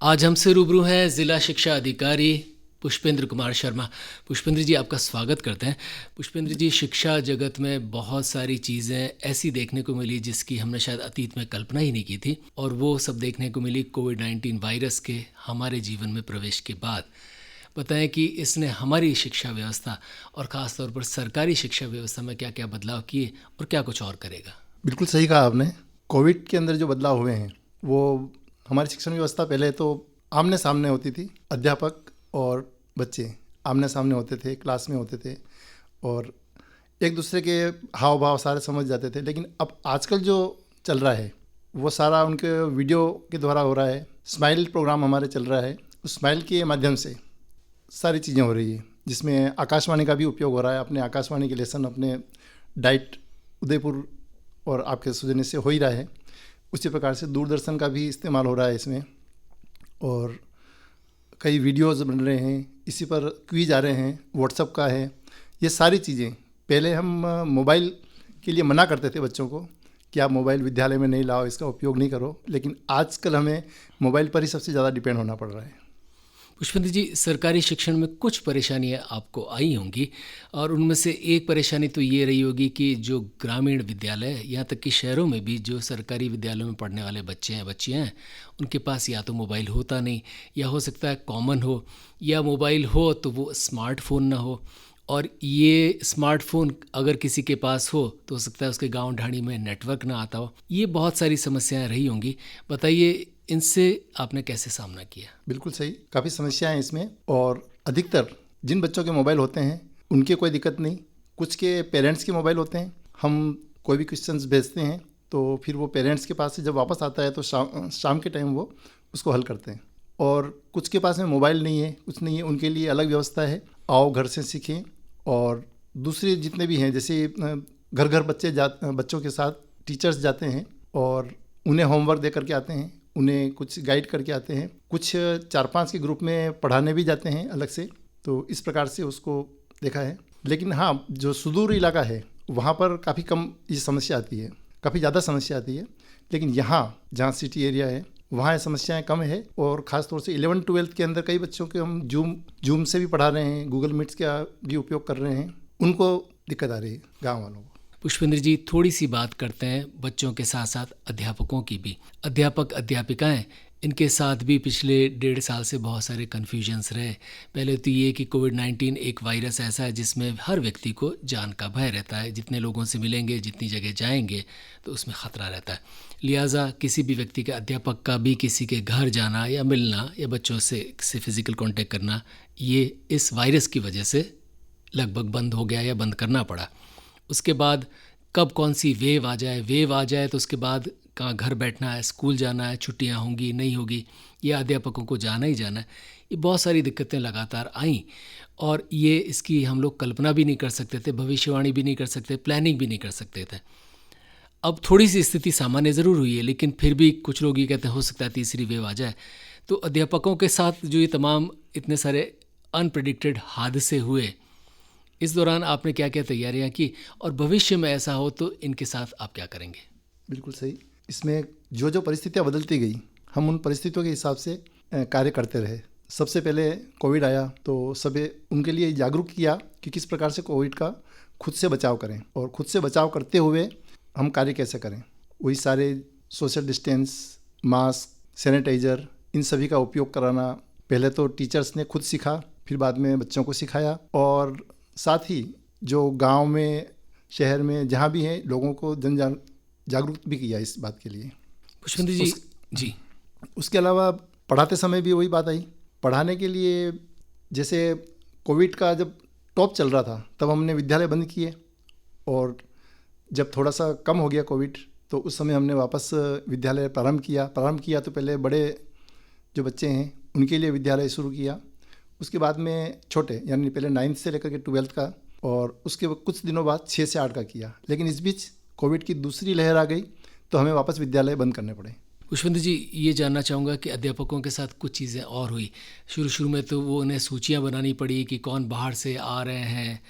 आज हमसे रूबरू हैं जिला शिक्षा अधिकारी पुष्पेंद्र कुमार शर्मा। पुष्पेंद्र जी, आपका स्वागत करते हैं। पुष्पेंद्र जी, शिक्षा जगत में बहुत सारी चीज़ें ऐसी देखने को मिली जिसकी हमने शायद अतीत में कल्पना ही नहीं की थी, और वो सब देखने को मिली कोविड-19 वायरस के हमारे जीवन में प्रवेश के बाद। बताएं कि इसने हमारी शिक्षा व्यवस्था और ख़ास तौर पर सरकारी शिक्षा व्यवस्था में क्या क्या बदलाव किए और क्या कुछ और करेगा। बिल्कुल सही कहा आपने। कोविड के अंदर जो बदलाव हुए हैं वो हमारी शिक्षण व्यवस्था पहले तो आमने सामने होती थी। अध्यापक और बच्चे आमने सामने होते थे, क्लास में होते थे और एक दूसरे के हाव भाव सारे समझ जाते थे। लेकिन अब आजकल जो चल रहा है वो सारा उनके वीडियो के द्वारा हो रहा है। स्माइल प्रोग्राम हमारे चल रहा है, उस स्माइल के माध्यम से सारी चीज़ें हो रही है, जिसमें आकाशवाणी का भी उपयोग हो रहा है। अपने आकाशवाणी के लेसन अपने डाइट उदयपुर और आपके सौजन्य से हो ही रहा है। उसी प्रकार से दूरदर्शन का भी इस्तेमाल हो रहा है इसमें, और कई वीडियोस बन रहे हैं, इसी पर क्विज आ रहे हैं, व्हाट्सएप का है। ये सारी चीज़ें पहले हम मोबाइल के लिए मना करते थे बच्चों को कि आप मोबाइल विद्यालय में नहीं लाओ, इसका उपयोग नहीं करो, लेकिन आजकल हमें मोबाइल पर ही सबसे ज़्यादा डिपेंड होना पड़ रहा है। पुष्पेंद्र जी, सरकारी शिक्षण में कुछ परेशानियां आपको आई होंगी, और उनमें से एक परेशानी तो ये रही होगी कि जो ग्रामीण विद्यालय, यहाँ तक कि शहरों में भी जो सरकारी विद्यालयों में पढ़ने वाले बच्चे हैं, बच्चियाँ हैं, उनके पास या तो मोबाइल होता नहीं, या हो सकता है कॉमन हो, या मोबाइल हो तो वो स्मार्टफोन ना हो। और ये स्मार्टफोन अगर किसी के पास हो सकता है उसके गांव ढाणी में नेटवर्क ना आता हो। ये बहुत सारी समस्याएं रही होंगी। बताइए, इनसे आपने कैसे सामना किया। बिल्कुल सही, काफ़ी समस्याएं हैं इसमें, और अधिकतर जिन बच्चों के मोबाइल होते हैं उनके कोई दिक्कत नहीं, कुछ के पेरेंट्स के मोबाइल होते हैं। हम कोई भी क्वेश्चंस भेजते हैं तो फिर वो पेरेंट्स के पास से जब वापस आता है तो शाम के टाइम वो उसको हल करते हैं। और कुछ के पास में मोबाइल नहीं है, कुछ नहीं है, उनके लिए अलग व्यवस्था है, आओ घर से सीखें। और दूसरे जितने भी हैं, जैसे घर घर बच्चों के साथ टीचर्स जाते हैं और उन्हें होमवर्क दे करके आते हैं, उन्हें कुछ गाइड करके आते हैं, कुछ 4-5 के ग्रुप में पढ़ाने भी जाते हैं अलग से। तो इस प्रकार से उसको देखा है। लेकिन हाँ, जो सुदूर इलाका है वहाँ पर काफ़ी कम ये समस्या आती है, काफ़ी ज़्यादा समस्या आती है। लेकिन यहाँ जहाँ सिटी एरिया है वहाँ ये समस्याएं कम है, और ख़ास तौर से 11-12 के अंदर कई बच्चों के हम जूम से भी पढ़ा रहे हैं, गूगल मीट्स का भी उपयोग कर रहे हैं। उनको दिक्कत आ रही है गाँव वालों को। पुष्पेंद्र जी, थोड़ी सी बात करते हैं बच्चों के साथ साथ अध्यापकों की भी। अध्यापक अध्यापिकाएं, इनके साथ भी पिछले 1.5 साल से बहुत सारे कन्फ्यूजन्स रहे। पहले तो ये कि कोविड-19 एक वायरस ऐसा है जिसमें हर व्यक्ति को जान का भय रहता है। जितने लोगों से मिलेंगे, जितनी जगह जाएंगे तो उसमें ख़तरा रहता है। लिहाजा किसी भी व्यक्ति के, अध्यापक का भी किसी के घर जाना या मिलना या बच्चों से फिज़िकल कॉन्टेक्ट करना, ये इस वायरस की वजह से लगभग बंद हो गया या बंद करना पड़ा। उसके बाद कब कौन सी वेव आ जाए तो उसके बाद कहाँ घर बैठना है, स्कूल जाना है, छुट्टियां होंगी नहीं होगी, या अध्यापकों को जाना ही जाना है। ये बहुत सारी दिक्कतें लगातार आईं, और ये इसकी हम लोग कल्पना भी नहीं कर सकते थे, भविष्यवाणी भी नहीं कर सकते, प्लानिंग भी नहीं कर सकते थे। अब थोड़ी सी स्थिति सामान्य ज़रूर हुई है, लेकिन फिर भी कुछ लोग ये कहते हैं हो सकता है तीसरी वेव आ जाए। तो अध्यापकों के साथ जो ये तमाम इतने सारे अनप्रेडिक्टेड हादसे हुए, इस दौरान आपने क्या क्या तैयारियां की, और भविष्य में ऐसा हो तो इनके साथ आप क्या करेंगे। बिल्कुल सही। इसमें जो जो परिस्थितियाँ बदलती गई, हम उन परिस्थितियों के हिसाब से कार्य करते रहे। सबसे पहले कोविड आया तो सभी उनके लिए जागरूक किया कि किस प्रकार से कोविड का खुद से बचाव करें, और खुद से बचाव करते हुए हम कार्य कैसे करें। वही सारे सोशल डिस्टेंस, मास्क, सैनिटाइज़र, इन सभी का उपयोग कराना पहले तो टीचर्स ने खुद सीखा, फिर बाद में बच्चों को सिखाया, और साथ ही जो गांव में, शहर में जहाँ भी हैं, लोगों को जागरूक भी किया इस बात के लिए। पुष्पेंद्र जी जी, उसके अलावा पढ़ाते समय भी वही बात आई। पढ़ाने के लिए जैसे कोविड का जब टॉप चल रहा था तब हमने विद्यालय बंद किए, और जब थोड़ा सा कम हो गया कोविड तो उस समय हमने वापस विद्यालय प्रारंभ किया। तो पहले बड़े जो बच्चे हैं उनके लिए विद्यालय शुरू किया, उसके बाद में छोटे, यानी पहले 9th से लेकर के 12th का, और उसके कुछ दिनों बाद 6 से 8 का किया। लेकिन इस बीच कोविड की दूसरी लहर आ गई तो हमें वापस विद्यालय बंद करने पड़े। पुष्पेंद्र जी, ये जानना चाहूँगा कि अध्यापकों के साथ कुछ चीज़ें और हुई। शुरू में तो वो उन्हें सूचियाँ बनानी पड़ी कि कौन बाहर से आ रहे हैं,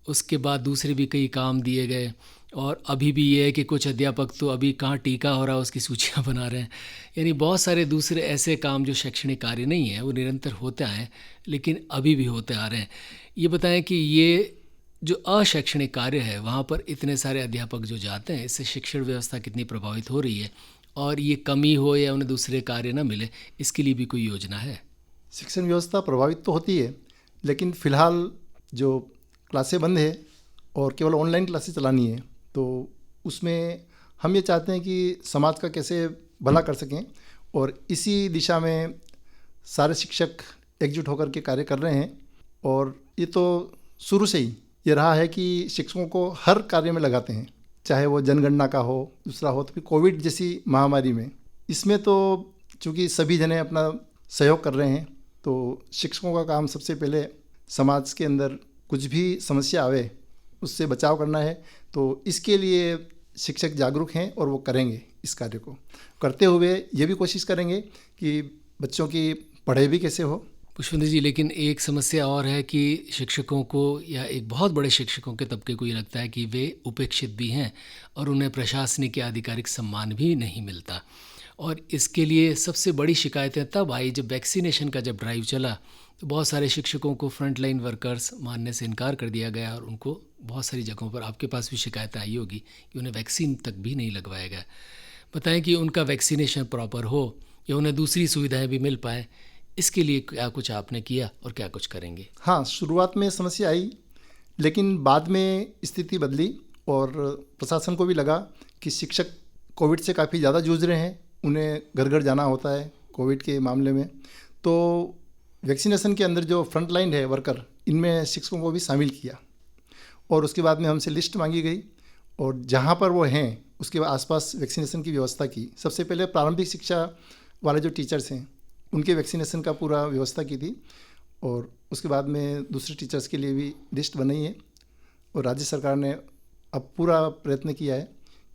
उसके बाद दूसरे भी कई काम दिए गए, और अभी भी ये है कि कुछ अध्यापक तो अभी कहाँ टीका हो रहा है उसकी सूचियाँ बना रहे हैं। यानी बहुत सारे दूसरे ऐसे काम जो शैक्षणिक कार्य नहीं है वो निरंतर होते आए हैं, लेकिन अभी भी होते आ रहे हैं। ये बताएं कि ये जो अशैक्षणिक कार्य है वहाँ पर इतने सारे अध्यापक जो जाते हैं, इससे शिक्षण व्यवस्था कितनी प्रभावित हो रही है, और ये कमी हो या उन्हें दूसरे कार्य न मिले, इसके लिए भी कोई योजना है? शिक्षण व्यवस्था प्रभावित तो होती है, लेकिन फ़िलहाल जो क्लासें बंद है और केवल ऑनलाइन क्लासेस चलानी है, तो उसमें हम ये चाहते हैं कि समाज का कैसे भला कर सकें, और इसी दिशा में सारे शिक्षक एकजुट होकर के कार्य कर रहे हैं। और ये तो शुरू से ही ये रहा है कि शिक्षकों को हर कार्य में लगाते हैं, चाहे वो जनगणना का हो, दूसरा हो, तो फिर कोविड जैसी महामारी में इसमें तो चूँकि सभी जने अपना सहयोग कर रहे हैं, तो शिक्षकों का काम सबसे पहले समाज के अंदर कुछ भी समस्या आवे उससे बचाव करना है। तो इसके लिए शिक्षक जागरूक हैं और वो करेंगे। इस कार्य को करते हुए ये भी कोशिश करेंगे कि बच्चों की पढ़ाई भी कैसे हो। पुष्पेंद्र जी, लेकिन एक समस्या और है कि शिक्षकों को, या एक बहुत बड़े शिक्षकों के तबके को ये लगता है कि वे उपेक्षित भी हैं और उन्हें प्रशासनिक या आधिकारिक सम्मान भी नहीं मिलता। और इसके लिए सबसे बड़ी शिकायतें तब आई जब वैक्सीनेशन का जब ड्राइव चला, तो बहुत सारे शिक्षकों को फ्रंट लाइन वर्कर्स मानने से इनकार कर दिया गया, और उनको बहुत सारी जगहों पर, आपके पास भी शिकायतें आई होगी कि उन्हें वैक्सीन तक भी नहीं लगवाया गया। बताएं कि उनका वैक्सीनेशन प्रॉपर हो या उन्हें दूसरी सुविधाएं भी मिल पाएँ, इसके लिए क्या कुछ आपने किया और क्या कुछ करेंगे? हाँ, शुरुआत में समस्या आई, लेकिन बाद में स्थिति बदली और प्रशासन को भी लगा कि शिक्षक कोविड से काफ़ी ज़्यादा जूझ रहे हैं, उन्हें घर घर जाना होता है कोविड के मामले में। तो वैक्सीनेशन के अंदर जो फ्रंट लाइन है वर्कर, इनमें शिक्षकों को भी शामिल किया, और उसके बाद में हमसे लिस्ट मांगी गई, और जहाँ पर वो हैं उसके आसपास वैक्सीनेशन की व्यवस्था की। सबसे पहले प्रारंभिक शिक्षा वाले जो टीचर्स हैं उनके वैक्सीनेशन का पूरा व्यवस्था की थी, और उसके बाद में दूसरे टीचर्स के लिए भी लिस्ट बनाई है, और राज्य सरकार ने अब पूरा प्रयत्न किया है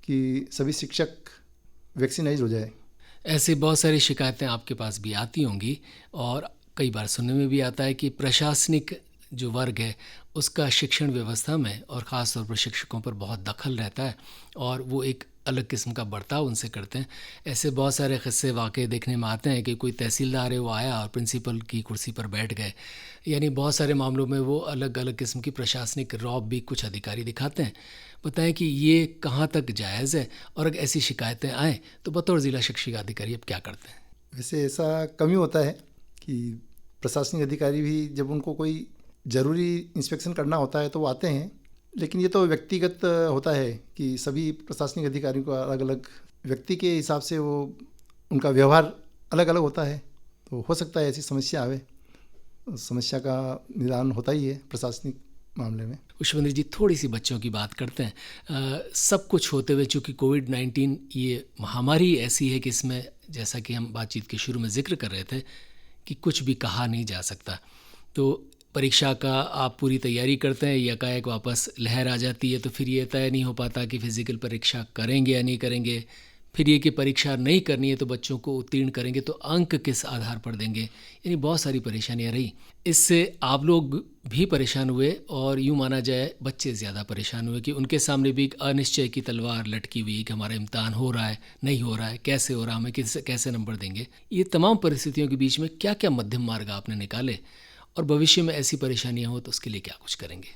कि सभी शिक्षक वैक्सीनाइज हो जाए। ऐसे बहुत सारी शिकायतें आपके पास भी आती होंगी, और कई बार सुनने में भी आता है कि प्रशासनिक जो वर्ग है उसका शिक्षण व्यवस्था में और ख़ास तौर पर शिक्षकों पर बहुत दखल रहता है, और वो एक अलग किस्म का बर्ताव उनसे करते हैं। ऐसे बहुत सारे किस्से वाक़े देखने में आते हैं कि कोई तहसीलदार है, वो आया और प्रिंसिपल की कुर्सी पर बैठ गए। यानी बहुत सारे मामलों में वो अलग अलग किस्म की प्रशासनिक रौब भी कुछ अधिकारी दिखाते हैं। बताएं कि ये कहाँ तक जायज़ है, और अगर ऐसी शिकायतें आएँ तो बतौर ज़िला शिक्षा अधिकारी अब क्या करते हैं? वैसे ऐसा कम ही होता है कि प्रशासनिक अधिकारी भी जब उनको कोई ज़रूरी इंस्पेक्शन करना होता है तो वो आते हैं, लेकिन ये तो व्यक्तिगत होता है कि सभी प्रशासनिक अधिकारियों का अलग अलग व्यक्ति के हिसाब से वो उनका व्यवहार अलग अलग होता है। तो हो सकता है ऐसी समस्या आवे, समस्या का निदान होता ही है प्रशासनिक मामले में। पुष्पेंद्र जी, थोड़ी सी बच्चों की बात करते हैं। सब कुछ होते हुए चूँकि कोविड-19 ये महामारी ऐसी है कि इसमें, जैसा कि हम बातचीत के शुरू में जिक्र कर रहे थे, कि कुछ भी कहा नहीं जा सकता। तो परीक्षा का आप पूरी तैयारी करते हैं, एकाएक वापस लहर आ जाती है, तो फिर ये तय नहीं हो पाता कि फिज़िकल परीक्षा करेंगे या नहीं करेंगे। फिर ये कि परीक्षा नहीं करनी है तो बच्चों को उत्तीर्ण करेंगे तो अंक किस आधार पर देंगे। यानी बहुत सारी परेशानियां रही। इससे आप लोग भी परेशान हुए, और यूँ माना जाए बच्चे ज़्यादा परेशान हुए कि उनके सामने भी एक अनिश्चय की तलवार लटकी हुई कि हमारा इम्तहान हो रहा है, नहीं हो रहा है, कैसे हो रहा, हमें कैसे नंबर देंगे। ये तमाम परिस्थितियों के बीच में क्या क्या मध्यम मार्ग आपने निकाले, और भविष्य में ऐसी परेशानियां हो तो उसके लिए क्या कुछ करेंगे?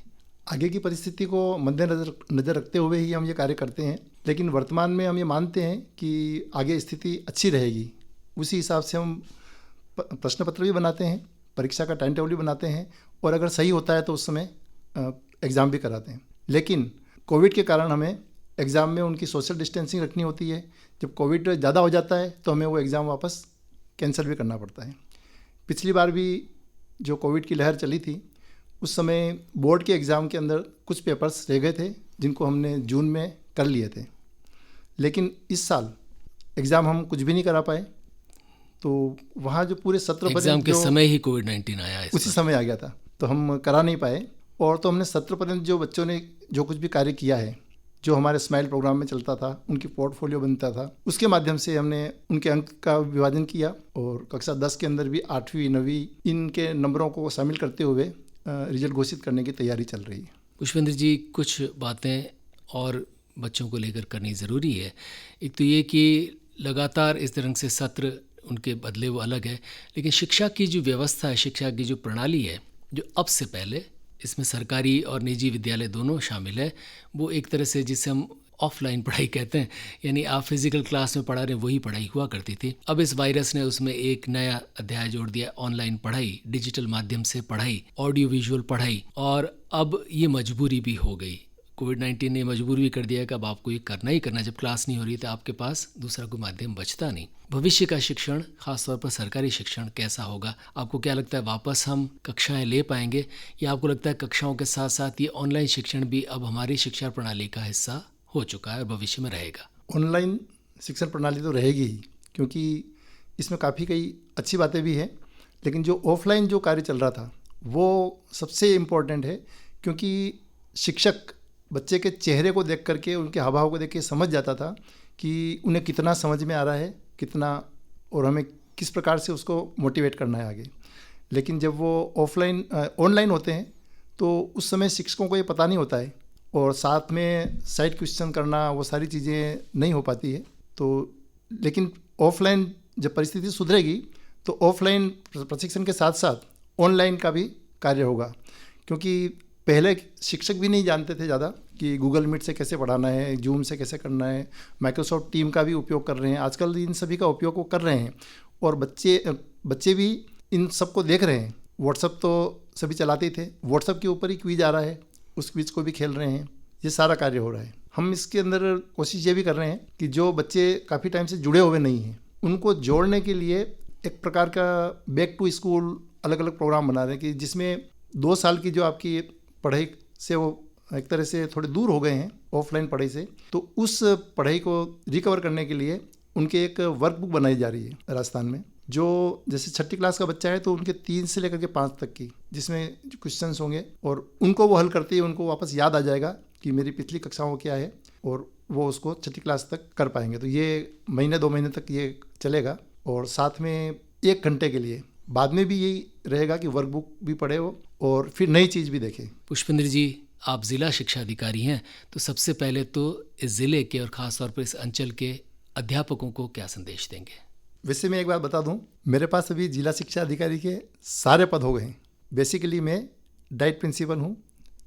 आगे की परिस्थिति को मद्देनजर रखते हुए ही हम ये कार्य करते हैं, लेकिन वर्तमान में हम ये मानते हैं कि आगे स्थिति अच्छी रहेगी। उसी हिसाब से हम प्रश्न पत्र भी बनाते हैं, परीक्षा का टाइम टेबल भी बनाते हैं, और अगर सही होता है तो उस समय एग्ज़ाम भी कराते हैं। लेकिन कोविड के कारण हमें एग्ज़ाम में उनकी सोशल डिस्टेंसिंग रखनी होती है। जब कोविड ज़्यादा हो जाता है तो हमें वो एग्ज़ाम वापस कैंसिल भी करना पड़ता है। पिछली बार भी जो कोविड की लहर चली थी उस समय बोर्ड के एग्ज़ाम के अंदर कुछ पेपर्स रह गए थे जिनको हमने जून में कर लिए थे, लेकिन इस साल एग्ज़ाम हम कुछ भी नहीं करा पाए। तो वहाँ जो पूरे सत्र एग्ज़ाम के समय ही कोविड-19 आया, उसी समय आ गया था, तो हम करा नहीं पाए। और तो हमने सत्र पर्यंत जो बच्चों ने जो कुछ भी कार्य किया है, जो हमारे स्माइल प्रोग्राम में चलता था, उनकी पोर्टफोलियो बनता था, उसके माध्यम से हमने उनके अंक का विभाजन किया, और कक्षा 10 के अंदर भी 8वीं 9वीं इनके नंबरों को शामिल करते हुए रिजल्ट घोषित करने की तैयारी चल रही है। पुष्पेंद्र जी, कुछ बातें और बच्चों को लेकर करनी ज़रूरी है। एक तो ये कि लगातार इस तरह से सत्र उनके बदले वो अलग है, लेकिन शिक्षा की जो व्यवस्था है, शिक्षा की जो प्रणाली है, जो अब से पहले, इसमें सरकारी और निजी विद्यालय दोनों शामिल है, वो एक तरह से जिसे हम ऑफलाइन पढ़ाई कहते हैं, यानी आप फिजिकल क्लास में पढ़ा रहे हैं वही पढ़ाई हुआ करती थी। अब इस वायरस ने उसमें एक नया अध्याय जोड़ दिया, ऑनलाइन पढ़ाई, डिजिटल माध्यम से पढ़ाई, ऑडियो विजुअल पढ़ाई, और अब ये मजबूरी भी हो गई। कोविड-19 ने मजबूर भी कर दिया कि अब आपको ये करना ही करना, जब क्लास नहीं हो रही तो आपके पास दूसरा कोई माध्यम बचता नहीं। भविष्य का शिक्षण, खासतौर पर सरकारी शिक्षण कैसा होगा? आपको क्या लगता है, वापस हम कक्षाएं ले पाएंगे, या आपको लगता है कक्षाओं के साथ साथ ये ऑनलाइन शिक्षण भी अब हमारी शिक्षा प्रणाली का हिस्सा हो चुका है और भविष्य में रहेगा? ऑनलाइन शिक्षण प्रणाली तो रहेगी ही, क्योंकि इसमें काफ़ी कई अच्छी बातें भी हैं, लेकिन जो ऑफलाइन जो कार्य चल रहा था वो सबसे इम्पोर्टेंट है, क्योंकि शिक्षक बच्चे के चेहरे को देख करके, उनके हाव भाव को देख के समझ जाता था कि उन्हें कितना समझ में आ रहा है, कितना, और हमें किस प्रकार से उसको मोटिवेट करना है आगे। लेकिन जब वो ऑनलाइन होते हैं तो उस समय शिक्षकों को ये पता नहीं होता है, और साथ में साइड क्वेश्चन करना, वो सारी चीज़ें नहीं हो पाती है। तो लेकिन ऑफलाइन जब परिस्थिति सुधरेगी तो ऑफलाइन प्रशिक्षण के साथ साथ ऑनलाइन का भी कार्य होगा, क्योंकि पहले शिक्षक भी नहीं जानते थे ज़्यादा कि गूगल मीट से कैसे पढ़ाना है, जूम से कैसे करना है, माइक्रोसॉफ्ट टीम का भी उपयोग कर रहे हैं। आजकल इन सभी का उपयोग वो कर रहे हैं, और बच्चे भी इन सबको देख रहे हैं। व्हाट्सअप तो सभी चलाते थे, व्हाट्सअप के ऊपर ही क्विज आ रहा है, उस क्विज को भी खेल रहे हैं। ये सारा कार्य हो रहा है। हम इसके अंदर कोशिश ये भी कर रहे हैं कि जो बच्चे काफ़ी टाइम से जुड़े हुए नहीं हैं, उनको जोड़ने के लिए एक प्रकार का बैक टू स्कूल अलग अलग प्रोग्राम बना रहे हैं, कि जिसमें 2 साल की जो आपकी पढ़ाई से वो एक तरह से थोड़े दूर हो गए हैं ऑफलाइन पढ़ाई से, तो उस पढ़ाई को रिकवर करने के लिए उनके एक वर्कबुक बनाई जा रही है राजस्थान में। जो जैसे 6ठी क्लास का बच्चा है तो उनके 3 से लेकर के 5 तक की, जिसमें क्वेश्चंस होंगे और उनको वो हल करते ही उनको वापस याद आ जाएगा कि मेरी पिछली कक्षाओं क्या है, और वो उसको 6ठी क्लास तक कर पाएंगे। तो ये महीने 2 महीने तक ये चलेगा, और साथ में 1 घंटे के लिए बाद में भी यही रहेगा कि वर्कबुक भी पढ़े हो और फिर नई चीज़ भी देखें। पुष्पेंद्र जी, आप ज़िला शिक्षा अधिकारी हैं, तो सबसे पहले तो इस ज़िले के और ख़ासतौर पर इस अंचल के अध्यापकों को क्या संदेश देंगे? वैसे मैं एक बात बता दूं, मेरे पास अभी जिला शिक्षा अधिकारी के सारे पद हो गए हैं। बेसिकली मैं डाइट प्रिंसिपल हूं,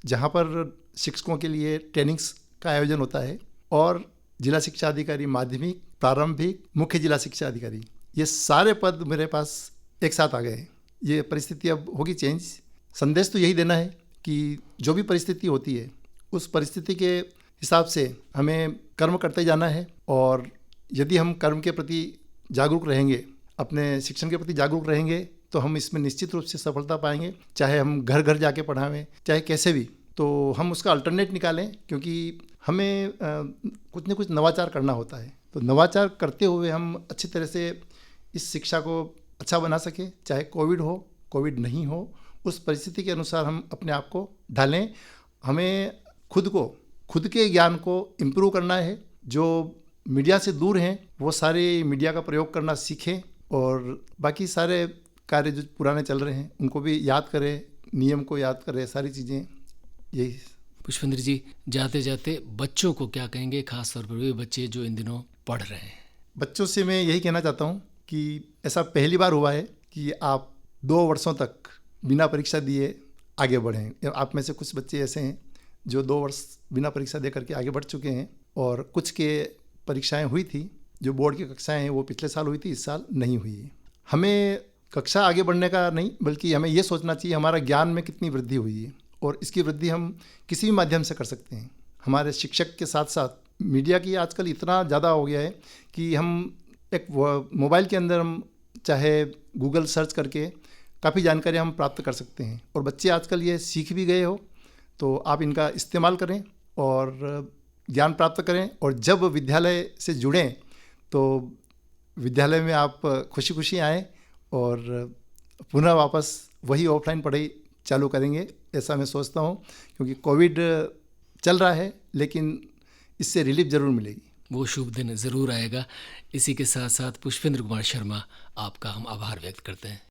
जहां पर शिक्षकों के लिए ट्रेनिंग्स का आयोजन होता है, और जिला शिक्षा अधिकारी माध्यमिक, प्रारंभिक, मुख्य जिला शिक्षा अधिकारी, ये सारे पद मेरे पास एक साथ आ गए हैं। ये परिस्थिति अब होगी चेंज। संदेश तो यही देना है कि जो भी परिस्थिति होती है उस परिस्थिति के हिसाब से हमें कर्म करते जाना है, और यदि हम कर्म के प्रति जागरूक रहेंगे, अपने शिक्षण के प्रति जागरूक रहेंगे, तो हम इसमें निश्चित रूप से सफलता पाएंगे। चाहे हम घर घर जाके पढ़ावें, चाहे कैसे भी, तो हम उसका अल्टरनेट निकालें, क्योंकि हमें कुछ न कुछ नवाचार करना होता है। तो नवाचार करते हुए हम अच्छी तरह से इस शिक्षा को अच्छा बना सकें, चाहे कोविड हो, कोविड नहीं हो, उस परिस्थिति के अनुसार हम अपने आप को ढालें। हमें खुद के ज्ञान को इम्प्रूव करना है। जो मीडिया से दूर हैं वो सारे मीडिया का प्रयोग करना सीखें, और बाकी सारे कार्य जो पुराने चल रहे हैं उनको भी याद करें, नियम को याद करें, सारी चीज़ें यही। पुष्पेंद्र जी, जाते जाते बच्चों को क्या कहेंगे, खासतौर पर वे बच्चे जो इन दिनों पढ़ रहे हैं? बच्चों से मैं यही कहना चाहता हूँ कि ऐसा पहली बार हुआ है कि आप 2 वर्षों तक बिना परीक्षा दिए आगे बढ़ें। आप में से कुछ बच्चे ऐसे हैं जो 2 वर्ष बिना परीक्षा दे करके आगे बढ़ चुके हैं, और कुछ के परीक्षाएं हुई थी, जो बोर्ड की कक्षाएं हैं वो पिछले साल हुई थी, इस साल नहीं हुई है। हमें कक्षा आगे बढ़ने का नहीं, बल्कि हमें ये सोचना चाहिए हमारा ज्ञान में कितनी वृद्धि हुई है, और इसकी वृद्धि हम किसी भी माध्यम से कर सकते हैं। हमारे शिक्षक के साथ साथ मीडिया की आजकल इतना ज़्यादा हो गया है कि हम एक मोबाइल के अंदर हम चाहे गूगल सर्च करके काफ़ी जानकारी हम प्राप्त कर सकते हैं, और बच्चे आजकल ये सीख भी गए हो, तो आप इनका इस्तेमाल करें और ज्ञान प्राप्त करें। और जब विद्यालय से जुड़ें तो विद्यालय में आप खुशी खुशी आएँ, और पुनः वापस वही ऑफलाइन पढ़ाई चालू करेंगे, ऐसा मैं सोचता हूँ। क्योंकि कोविड चल रहा है, लेकिन इससे रिलीफ ज़रूर मिलेगी, वो शुभ दिन ज़रूर आएगा। इसी के साथ साथ पुष्पेंद्र कुमार शर्मा, आपका हम आभार व्यक्त करते हैं।